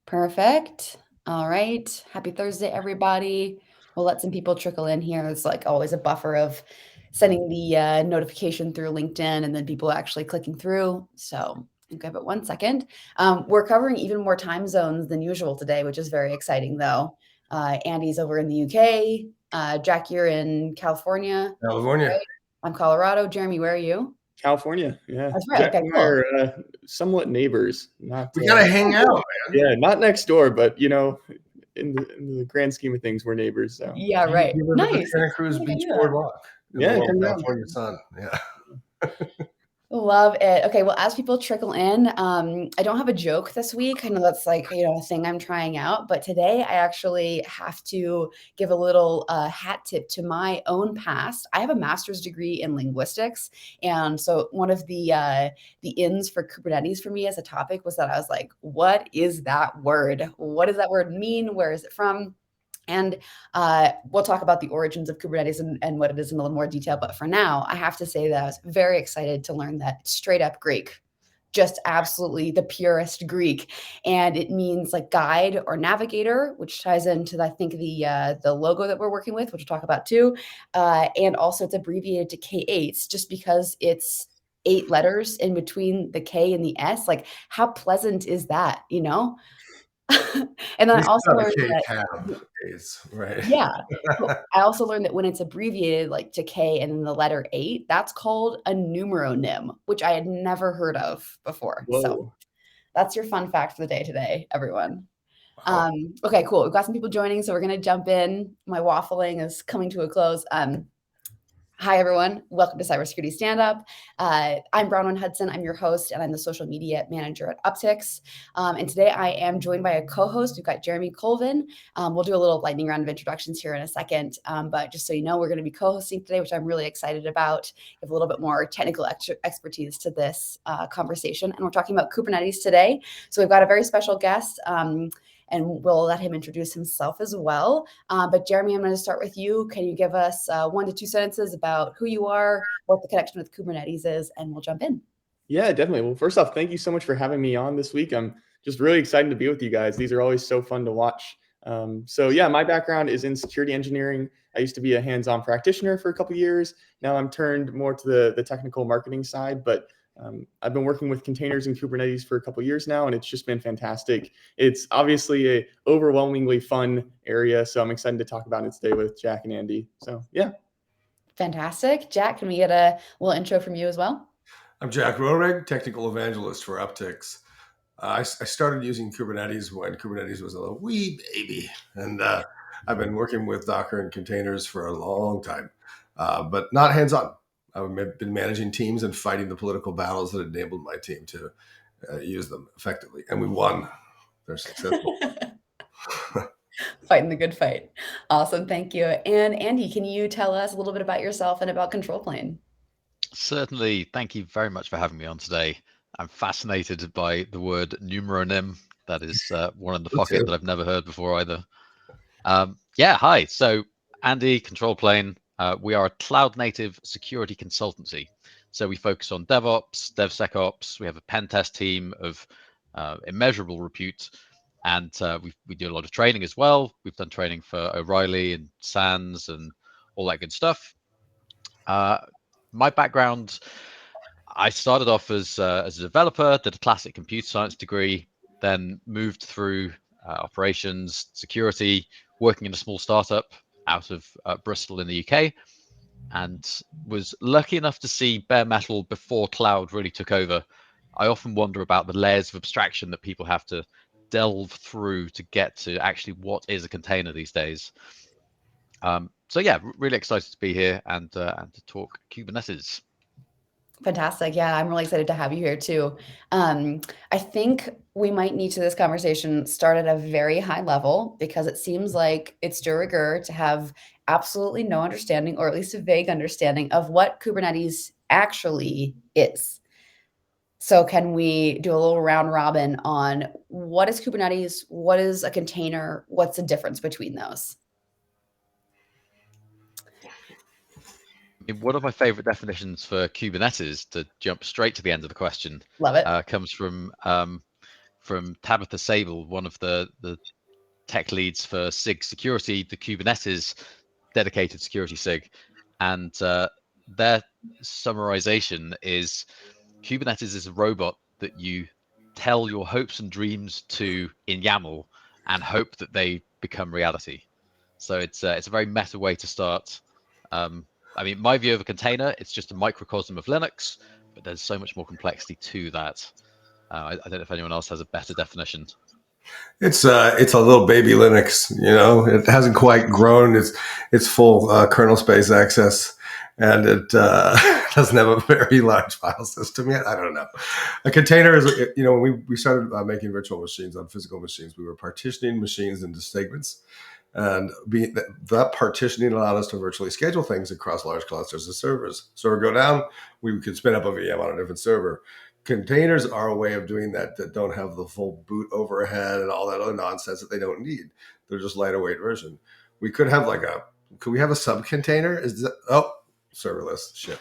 Perfect. All right. Happy Thursday, everybody. We'll let some people trickle in here. It's like always a buffer of sending the notification through LinkedIn and then people actually clicking through. So give it 1 second. We're covering even more time zones than usual today, which is very exciting, though. Andy's over in the UK. Jack, you're in California. California. Right? I'm Colorado. Jeremy, where are you? California, yeah. That's right. Jack Okay, and I cool. are somewhat neighbors. Not We gotta hang out, man. yeah, not next door, but in the grand scheme of things, we're neighbors. So Yeah, right. You live at the Nice. Santa Cruz Look at Beach you. Boardwalk in the yeah, warm come down. California sun. Yeah. Love it. Okay, well, as people trickle in, I don't have a joke this week. I know that's like, a thing I'm trying out, but today I actually have to give a little hat tip to my own past. I have a master's degree in linguistics, and so one of the ins for Kubernetes for me as a topic was that I was like, what is that word? What does that word mean? Where is it from? And we'll talk about the origins of Kubernetes and what it is in a little more detail. But for now, I have to say that I was very excited to learn that straight up Greek, just absolutely the purest Greek. And it means like guide or navigator, which ties into, I think, the logo that we're working with, which we'll talk about too. And also it's abbreviated to K8s just because it's 8 letters in between the K and the S. Like, how pleasant is that, And then I This is also how the learned K that cab is, right? yeah. Well, I also learned that when it's abbreviated like to K and then the letter 8, that's called a numeronym, which I had never heard of before. So Whoa. that's your fun fact for the day today, everyone. Wow. Okay, cool. We've got some people joining, so we're gonna jump in. My waffling is coming to a close. Hi, everyone. Welcome to Cybersecurity Stand Up. I'm Bronwyn Hudson. I'm your host, and I'm the social media manager at Uptycs. And today I am joined by a co-host. We've got Jeremy Colvin. We'll do a little lightning round of introductions here in a second. But just so you know, we're going to be co-hosting today, which I'm really excited about. Give a little bit more technical expertise to this conversation. And we're talking about Kubernetes today. So we've got a very special guest. And we'll let him introduce himself as well. But Jeremy, I'm going to start with you. Can you give us 1 to 2 sentences about who you are, what the connection with Kubernetes is, and we'll jump in. Yeah, definitely. Well, first off, thank you so much for having me on this week. I'm just really excited to be with you guys. These are always so fun to watch. So yeah, my background is in security engineering. I used to be a hands-on practitioner for a couple of years. Now I'm turned more to the technical marketing side, but I've been working with containers and Kubernetes for a couple of years now, and it's just been fantastic. It's obviously a overwhelmingly fun area, so I'm excited to talk about it today with Jack and Andy. So yeah. Fantastic. Jack, can we get a little intro from you as well? I'm Jack Rohrig, technical evangelist for Uptycs. I started using Kubernetes when Kubernetes was a wee baby, and I've been working with Docker and containers for a long time, but not hands-on. I've been managing teams and fighting the political battles that enabled my team to use them effectively, and we won. They're successful. Fighting the good fight. Awesome. Thank you. And Andy, can you tell us a little bit about yourself and about Control Plane? Certainly. Thank you very much for having me on today. I'm fascinated by the word numeronym. That is one in the pocket that I've never heard before either. Yeah, hi. So Andy, Control Plane, we are a cloud-native security consultancy. So we focus on DevOps, DevSecOps. We have a pen test team of immeasurable repute, and we do a lot of training as well. We've done training for O'Reilly and SANS and all that good stuff. My background, I started off as a developer, did a classic computer science degree, then moved through operations, security, working in a small startup out of Bristol in the UK, and was lucky enough to see bare metal before cloud really took over. I often wonder about the layers of abstraction that people have to delve through to get to actually what is a container these days. So yeah, really excited to be here and to talk Kubernetes. Fantastic. Yeah, I'm really excited to have you here too. I think we might need to this conversation start at a very high level because it seems like it's de rigueur to have absolutely no understanding, or at least a vague understanding of what Kubernetes actually is. So can we do a little round robin on what is Kubernetes? What is a container? What's the difference between those? One of my favorite definitions for Kubernetes, to jump straight to the end of the question, Love it. comes from from Tabitha Sable, one of the tech leads for SIG security, the Kubernetes dedicated security SIG. And their summarization is Kubernetes is a robot that you tell your hopes and dreams to in YAML and hope that they become reality. So it's a very meta way to start. I mean, my view of a container, it's just a microcosm of Linux, but there's so much more complexity to that. I don't know if anyone else has a better definition. It's a little baby Linux. It hasn't quite grown its full kernel space access, and it doesn't have a very large file system yet. I don't know. A container is, when we started making virtual machines on physical machines, we were partitioning machines into segments. And that partitioning allowed us to virtually schedule things across large clusters of servers. Server go down, we could spin up a VM on a different server. Containers are a way of doing that don't have the full boot overhead and all that other nonsense that they don't need. They're just lighter weight version. We could have could we have a sub container? Serverless shit.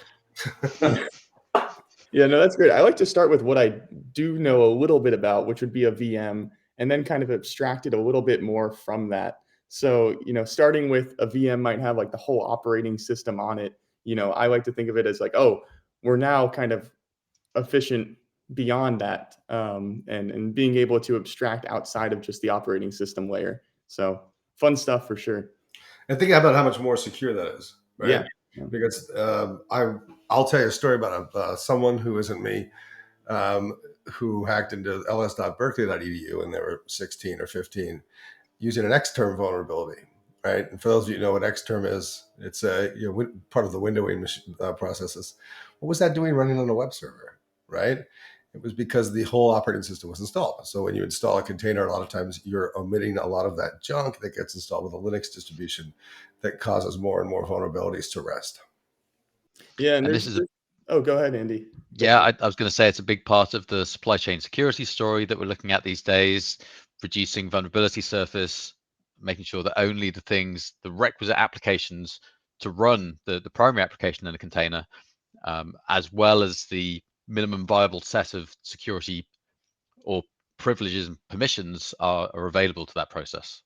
Yeah, no, that's great. I like to start with what I do know a little bit about, which would be a VM, and then kind of abstract it a little bit more from that. So, starting with a VM might have like the whole operating system on it. I like to think of it as like, oh, we're now kind of efficient beyond that, and being able to abstract outside of just the operating system layer. So fun stuff for sure. And think about how much more secure that is, right? Yeah. Because I'll tell you a story about someone who isn't me, who hacked into ls.berkeley.edu when they were 16 or 15 using an Xterm vulnerability, right? And for those of you who know what Xterm is, it's part of the windowing processes. What was that doing running on a web server, right? It was because the whole operating system was installed. So when you install a container, a lot of times you're omitting a lot of that junk that gets installed with a Linux distribution that causes more and more vulnerabilities to rest. Yeah, and this is oh, go ahead, Andy. Yeah, I was going to say it's a big part of the supply chain security story that we're looking at these days, reducing vulnerability surface, making sure that only the requisite applications to run the primary application in a container, as well as the minimum viable set of security or privileges and permissions are available to that process.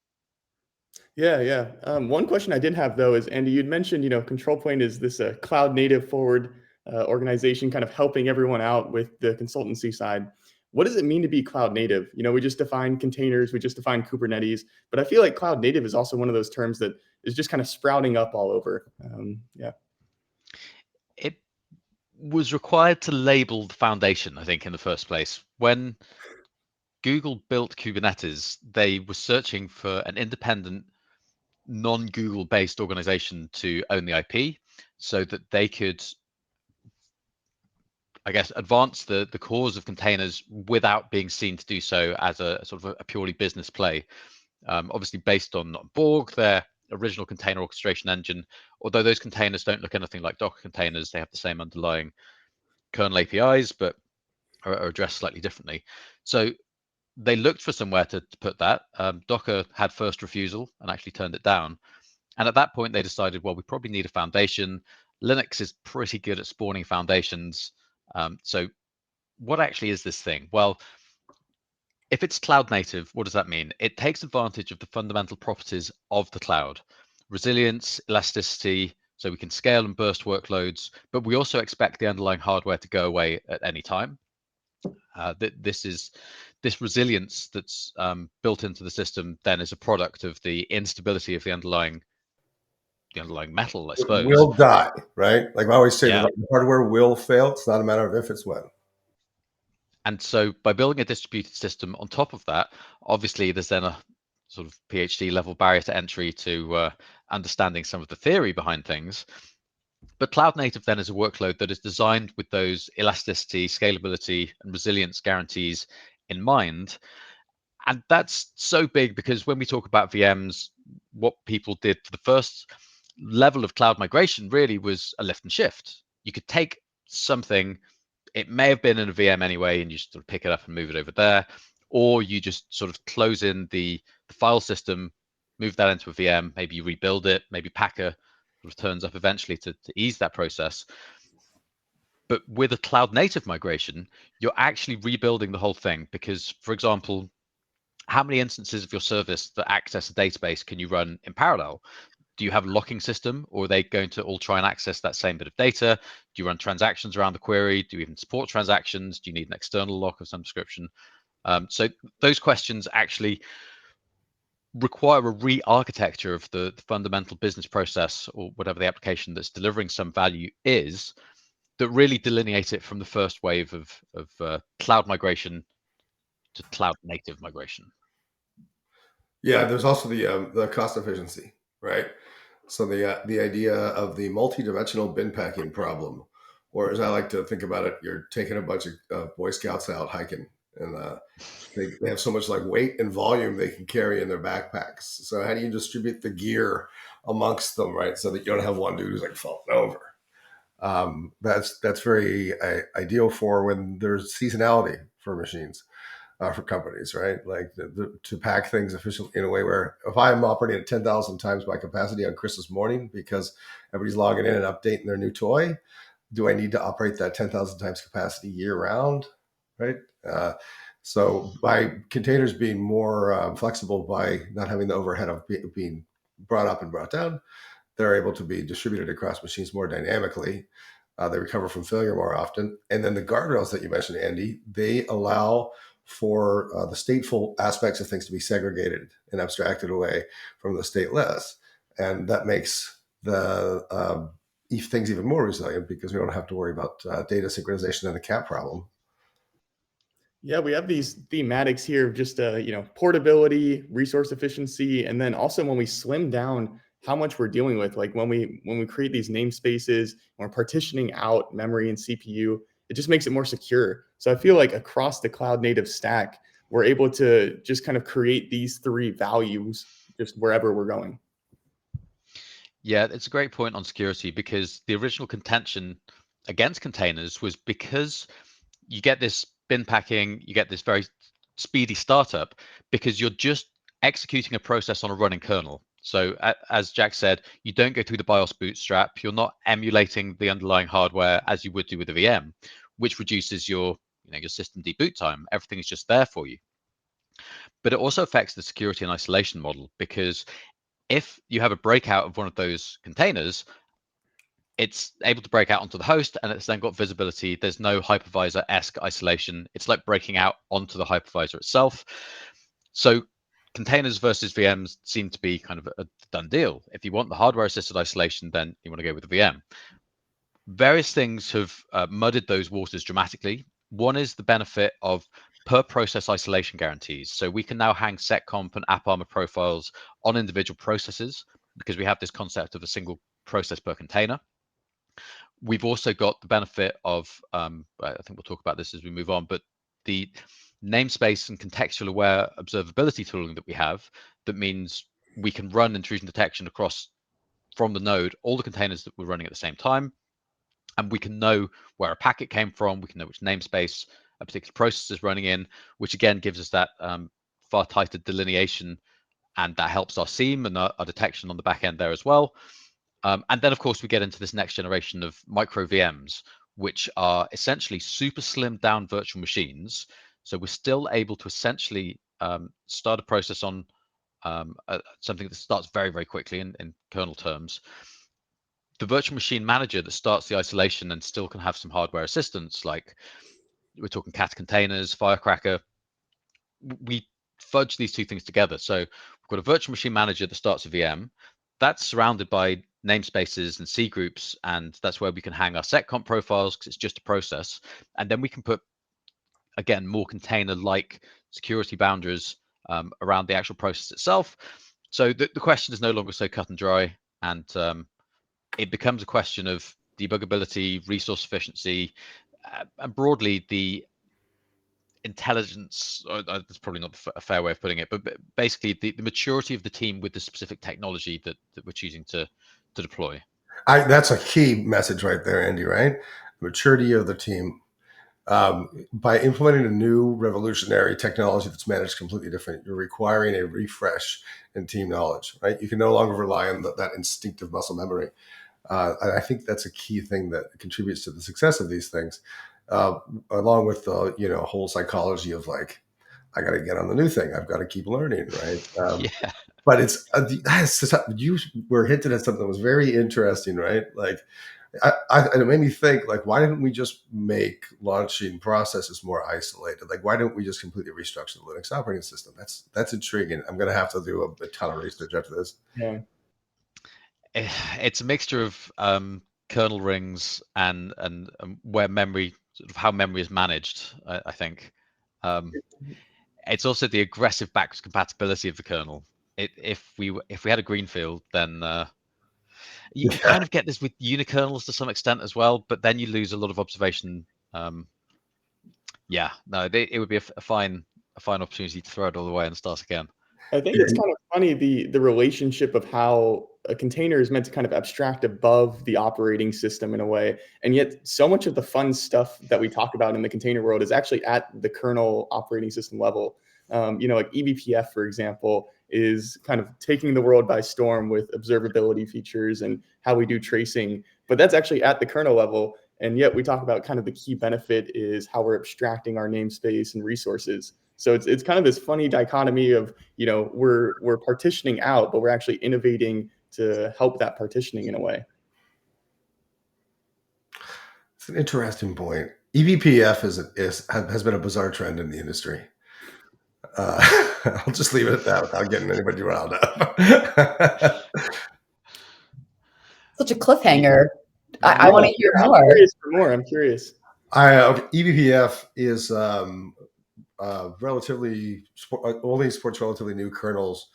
Yeah. One question I did have though is, Andy, you'd mentioned, Control Point is this cloud native forward organization kind of helping everyone out with the consultancy side. What does it mean to be cloud native? We just defined containers, we just defined Kubernetes, but I feel like cloud native is also one of those terms that is just kind of sprouting up all over. Yeah. It was required to label the foundation, I think, in the first place. When Google built Kubernetes, they were searching for an independent, non-Google based organization to own the IP so that they could, I guess, advance the cause of containers without being seen to do so as a sort of a purely business play. Obviously based on Borg, their original container orchestration engine, although those containers don't look anything like Docker containers, they have the same underlying kernel APIs, but are addressed slightly differently. So they looked for somewhere to put that. Docker had first refusal and actually turned it down. And at that point, they decided, well, we probably need a foundation. Linux is pretty good at spawning foundations. So what actually is this thing? Well, if it's cloud native, what does that mean? It takes advantage of the fundamental properties of the cloud, resilience, elasticity, so we can scale and burst workloads, but we also expect the underlying hardware to go away at any time. This resilience that's built into the system then is a product of the instability of the underlying metal, I suppose. It will die, right? Like I always say, Yeah. the hardware will fail. It's not a matter of if, it's when. And so by building a distributed system on top of that, obviously there's then a sort of PhD level barrier to entry to understanding some of the theory behind things. But cloud native then is a workload that is designed with those elasticity, scalability, and resilience guarantees in mind. And that's so big because when we talk about VMs, what people did for the first level of cloud migration really was a lift and shift. You could take something, it may have been in a VM anyway, and you just sort of pick it up and move it over there, or you just sort of close in the file system, move that into a VM, maybe you rebuild it, maybe Packer sort of turns up eventually to ease that process. But with a cloud native migration, you're actually rebuilding the whole thing because, for example, how many instances of your service that access a database can you run in parallel? Do you have a locking system, or are they going to all try and access that same bit of data? Do you run transactions around the query? Do you even support transactions? Do you need an external lock of some description? So those questions actually require a re-architecture of the fundamental business process or whatever the application that's delivering some value is, that really delineate it from the first wave of cloud migration to cloud native migration. Yeah, there's also the cost efficiency, right? So the idea of the multi-dimensional bin packing problem, or as I like to think about it, you're taking a bunch of Boy Scouts out hiking, and they have so much like weight and volume they can carry in their backpacks. So how do you distribute the gear amongst them, right? So that you don't have one dude who's like falling over. That's very ideal for when there's seasonality for machines. For companies, right? Like to pack things efficiently in a way where if I'm operating at 10,000 times my capacity on Christmas morning because everybody's logging in and updating their new toy, do I need to operate that 10,000 times capacity year round, right? So by containers being more flexible by not having the overhead of being brought up and brought down, they're able to be distributed across machines more dynamically. They recover from failure more often. And then the guardrails that you mentioned, Andy, they allow for the stateful aspects of things to be segregated and abstracted away from the stateless. And that makes the things even more resilient because we don't have to worry about data synchronization and the cat problem. Yeah, we have these thematics here of just portability, resource efficiency, and then also when we slim down how much we're dealing with, like when we create these namespaces, when we're partitioning out memory and CPU, it just makes it more secure. So I feel like across the cloud native stack, we're able to just kind of create these three values just wherever we're going. Yeah, it's a great point on security because the original contention against containers was because you get this bin packing, you get this very speedy startup because you're just executing a process on a running kernel. So as Jack said, you don't go through the BIOS bootstrap. You're not emulating the underlying hardware as you would do with a VM, which reduces your system deboot time. Everything is just there for you. But it also affects the security and isolation model because if you have a breakout of one of those containers, it's able to break out onto the host and it's then got visibility. There's no hypervisor-esque isolation. It's like breaking out onto the hypervisor itself. So containers versus VMs seem to be kind of a done deal. If you want the hardware-assisted isolation, then you want to go with the VM. Various things have muddied those waters dramatically. One is the benefit of per process isolation guarantees. So we can now hang seccomp and AppArmor profiles on individual processes because we have this concept of a single process per container. We've also got the benefit of, I think we'll talk about this as we move on, but the namespace and contextual aware observability tooling that we have, that means we can run intrusion detection across from the node, all the containers that we're running at the same time. And we can know where a packet came from. We can know which namespace a particular process is running in, which again gives us that far tighter delineation, and that helps our SIEM and our detection on the back end there as well. And then, of course, we get into this next generation of micro VMs, which are essentially super slimmed down virtual machines. So we're still able to essentially start a process on something that starts very, very quickly in kernel terms. The virtual machine manager that starts the isolation and still can have some hardware assistance, like we're talking cat containers, Firecracker. We fudge these two things together. So we've got a virtual machine manager that starts a VM. That's surrounded by namespaces and C groups, and that's where we can hang our seccomp profiles because it's just a process. And then we can put, again, more container-like security boundaries around the actual process itself. So the question is no longer so cut and dry, and it becomes a question of debuggability, resource efficiency, and broadly the intelligence. That's probably not a fair way of putting it, but basically the maturity of the team with the specific technology that we're choosing to deploy. That's a key message right there, Andy, right? The maturity of the team. By implementing a new revolutionary technology that's managed completely different, you're requiring a refresh in team knowledge, right? You can no longer rely on that instinctive muscle memory. I think that's a key thing that contributes to the success of these things, along with the whole psychology of like, I got to get on the new thing. I've got to keep learning, right? Yeah. But you were hinted at something that was very interesting, right? Like, and it made me think, like, why didn't we just make launching processes more isolated? Like, why don't we just completely restructure the Linux operating system? That's intriguing. I'm going to have to do a ton of research after this. Yeah. It's a mixture of kernel rings and where memory, sort of how memory is managed. I think it's also the aggressive backwards compatibility of the kernel. If we had a greenfield, then you kind of get this with unikernels to some extent as well, but then you lose a lot of observation. Yeah, no, it would be a fine opportunity to throw it all away and start again. I think it's kind of funny the relationship of how a container is meant to kind of abstract above the operating system in a way, and yet so much of the fun stuff that we talk about in the container world is actually at the kernel operating system level. Like eBPF, for example, is kind of taking the world by storm with observability features and how we do tracing, but that's actually at the kernel level. And yet we talk about kind of the key benefit is how we're abstracting our namespace and resources. So it's kind of this funny dichotomy of, we're partitioning out, but we're actually innovating to help that partitioning in a way. It's an interesting point. eBPF has been a bizarre trend in the industry. I'll just leave it at that without getting anybody riled up. Such a cliffhanger. I want to hear more. I'm curious for more. I'm curious. eBPF is only supports relatively new kernels.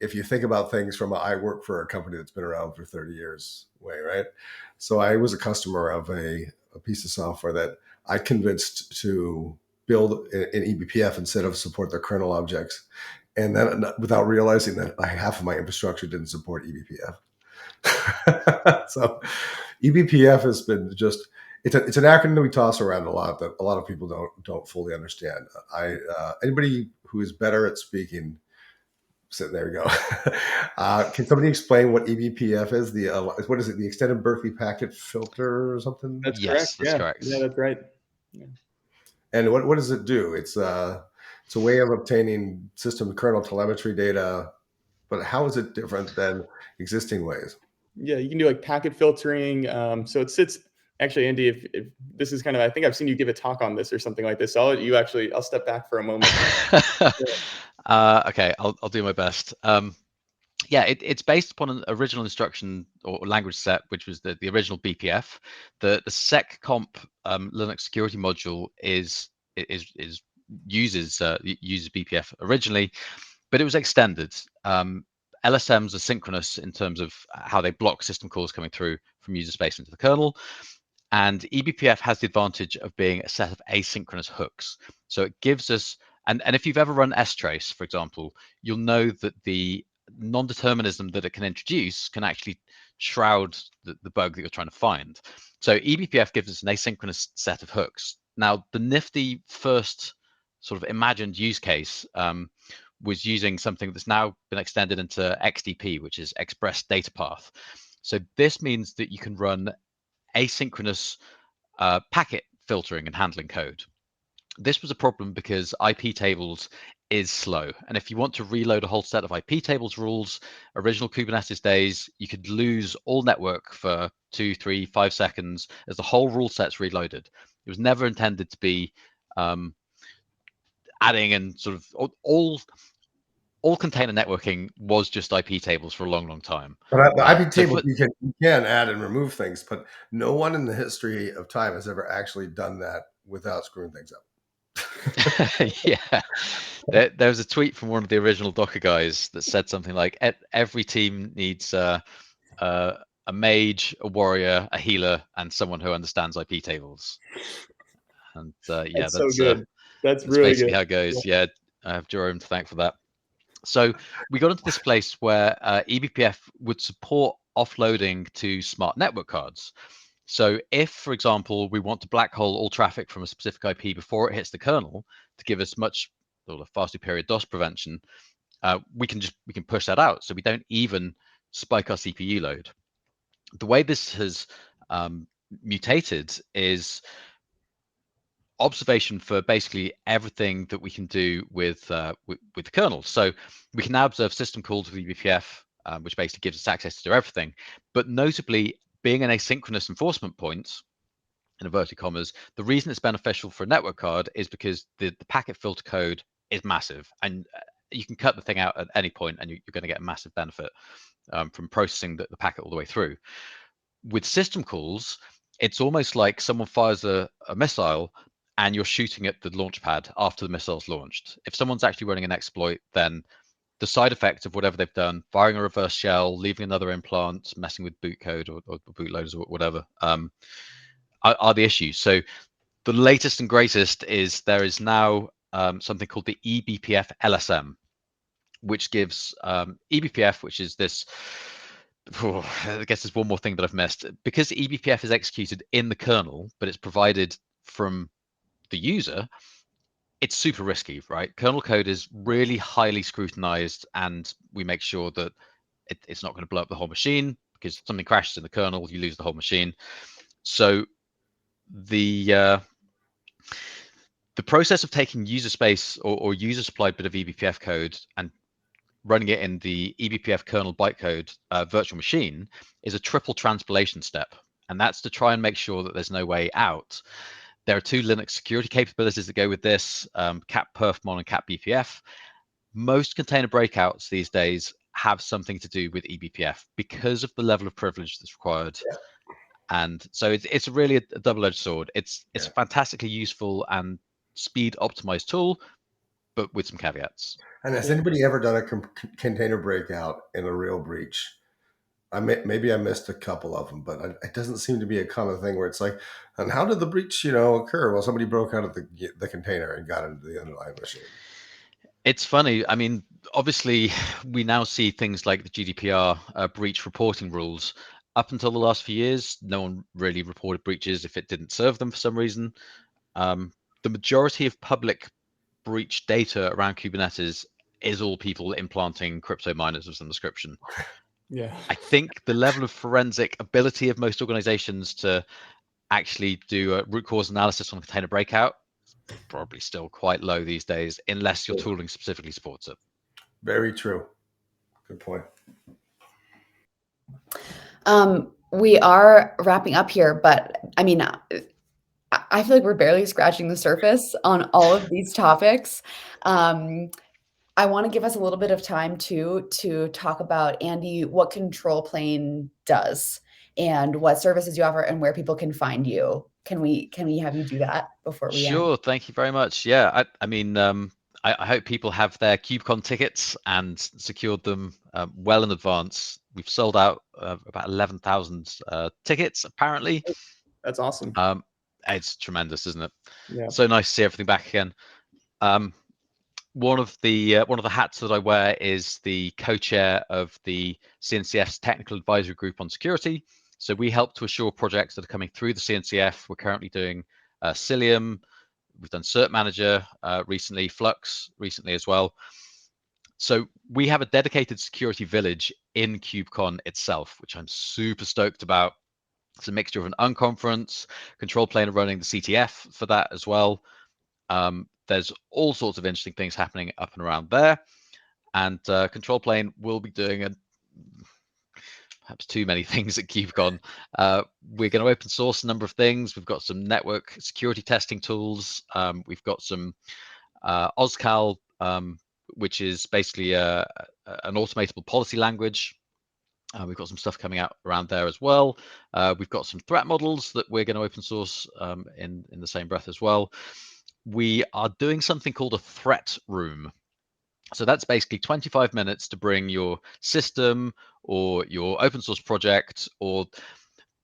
If you think about things from I work for a company that's been around for 30 years way, right? So I was a customer of a piece of software that I convinced to build in eBPF instead of support the kernel objects. And then without realizing that half of my infrastructure didn't support eBPF. So eBPF has been just, it's an acronym that we toss around a lot that a lot of people don't fully understand. Anybody who is better at speaking, so there we go. Can somebody explain what eBPF is? What is it? The extended Berkeley packet filter or something? That's Yes, correct. that's correct. Yeah, that's right. Yeah. And what does it do? It's a way of obtaining system kernel telemetry data, but how is it different than existing ways? Yeah, you can do like packet filtering. So it sits. Actually, Andy, if this is kind of, I think I've seen you give a talk on this or something like this. So I'll step back for a moment. Okay, I'll do my best. Yeah, it's based upon an original instruction or language set, which was the original BPF. The seccomp Linux security module uses BPF originally, but it was extended. LSMs are synchronous in terms of how they block system calls coming through from user space into the kernel. And eBPF has the advantage of being a set of asynchronous hooks. So it gives us, and if you've ever run strace, for example, you'll know that the non-determinism that it can introduce can actually shroud the bug that you're trying to find. So eBPF gives us an asynchronous set of hooks. Now, the nifty first sort of imagined use case was using something that's now been extended into XDP, which is Express Data Path. So this means that you can run asynchronous packet filtering and handling code. This was a problem because IP tables is slow. And if you want to reload a whole set of IP tables rules, original Kubernetes days, you could lose all network for 2, 3, 5 seconds as the whole rule set's reloaded. It was never intended to be adding and sort of all container networking was just IP tables for a long, long time. But the IP tables, you can add and remove things, but no one in the history of time has ever actually done that without screwing things up. Yeah, there was a tweet from one of the original Docker guys that said something like, "Every team needs a mage, a warrior, a healer, and someone who understands IP tables." And yeah, that's so good. That's really basically good. how it goes. Yeah, I have Jerome to thank for that. So we got into this place where eBPF would support offloading to smart network cards. So if, for example, we want to black hole all traffic from a specific IP before it hits the kernel to give us much far superior DOS prevention, we can push that out, so we don't even spike our CPU load. the way this has mutated is observation for basically everything that we can do with the kernel. So we can now observe system calls with eBPF, which basically gives us access to do everything. But notably, being an asynchronous enforcement point, in inverted commas, the reason it's beneficial for a network card is because the packet filter code is massive, and you can cut the thing out at any point, and you're going to get a massive benefit from processing the packet all the way through. With system calls, it's almost like someone fires a missile and you're shooting at the launch pad after the missile's launched. If someone's actually running an exploit, then the side effects of whatever they've done, firing a reverse shell, leaving another implant, messing with boot code or bootloaders or whatever, are the issues. So the latest and greatest is there is now something called the eBPF LSM, which gives eBPF, which is this. I guess there's one more thing that I've missed. Because eBPF is executed in the kernel, but it's provided from the user, it's super risky, right? Kernel code is really highly scrutinized, and we make sure that it's not going to blow up the whole machine, because something crashes in the kernel, you lose the whole machine. So the process of taking user space or user supplied bit of eBPF code and running it in the eBPF kernel bytecode virtual machine is a triple transpilation step. And that's to try and make sure that there's no way out. There are two Linux security capabilities that go with this, cap perfmon and cap BPF. Most container breakouts these days have something to do with eBPF because of the level of privilege that's required. Yeah. And so it's really a double-edged sword. It's a fantastically useful and speed optimized tool, but with some caveats. And has anybody ever done a container breakout in a real breach? Maybe I missed a couple of them, but it doesn't seem to be a common thing where it's like, and how did the breach, occur? Well, somebody broke out of the container and got into the underlying machine. It's funny. I mean, obviously, we now see things like the GDPR breach reporting rules. Up until the last few years, no one really reported breaches if it didn't serve them for some reason. The majority of public breach data around Kubernetes is all people implanting crypto miners of some description. Yeah. I think the level of forensic ability of most organizations to actually do a root cause analysis on a container breakout is probably still quite low these days, unless your tooling specifically supports it. Very true. Good point. We are wrapping up here, but I mean, I feel like we're barely scratching the surface on all of these topics. I want to give us a little bit of time to talk about, Andy, what control plane does and what services you offer and where people can find you. Can we have you do that before we end? Sure. Thank you very much. Yeah. I mean, I hope people have their KubeCon tickets and secured them well in advance. We've sold out about 11,000 tickets, apparently. That's awesome. It's tremendous, isn't it? Yeah. So nice to see everything back again. One of the hats that I wear is the co-chair of the CNCF's Technical Advisory Group on Security. So we help to assure projects that are coming through the CNCF. We're currently doing Cilium. We've done Cert Manager recently, Flux recently as well. So we have a dedicated security village in KubeCon itself, which I'm super stoked about. It's a mixture of an unconference, control plane running the CTF for that as well. There's all sorts of interesting things happening up and around there. And control plane will be doing perhaps too many things at KubeCon. We're going to open source a number of things. We've got some network security testing tools. We've got some OSCAL, which is basically an automatable policy language. We've got some stuff coming out around there as well. We've got some threat models that we're going to open source in the same breath as well. We are doing something called a threat room. So that's basically 25 minutes to bring your system or your open source project or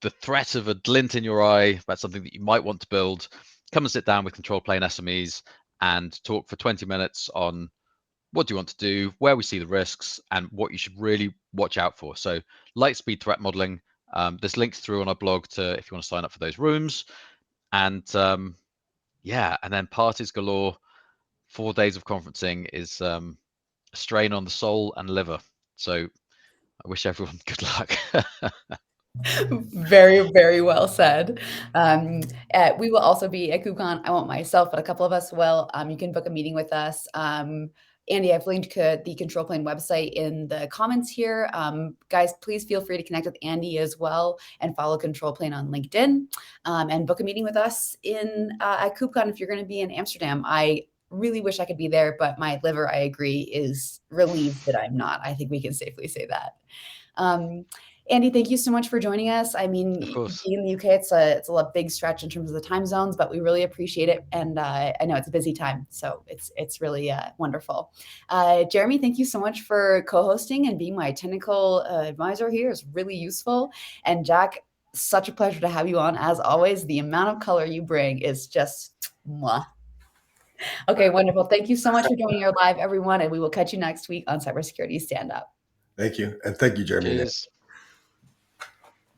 the threat of a glint in your eye about something that you might want to build. Come and sit down with control plane SMEs and talk for 20 minutes on what do you want to do, where we see the risks, and what you should really watch out for. So light speed threat modeling. There's links through on our blog to if you want to sign up for those rooms. And yeah, and then parties galore. 4 days of conferencing is a strain on the soul and liver. So I wish everyone good luck. Very, very well said. We will also be at KubeCon. I won't myself, but a couple of us will. You can book a meeting with us. Andy, I've linked the Control Plane website in the comments here. Guys, please feel free to connect with Andy as well and follow Control Plane on LinkedIn and book a meeting with us at KubeCon if you're going to be in Amsterdam. I really wish I could be there, but my liver, I agree, is relieved that I'm not. I think we can safely say that. Andy, thank you so much for joining us. I mean, Of course. being in the UK, it's a big stretch in terms of the time zones, but we really appreciate it. And I know it's a busy time, so it's really wonderful. Jeremy, thank you so much for co-hosting and being my technical advisor here. It's really useful. And Jack, such a pleasure to have you on as always. The amount of color you bring is just mwah. Okay, wonderful. Thank you so much for joining our live, everyone, and we will catch you next week on Cybersecurity Stand Up. Thank you. And thank you, Jeremy. Cheers.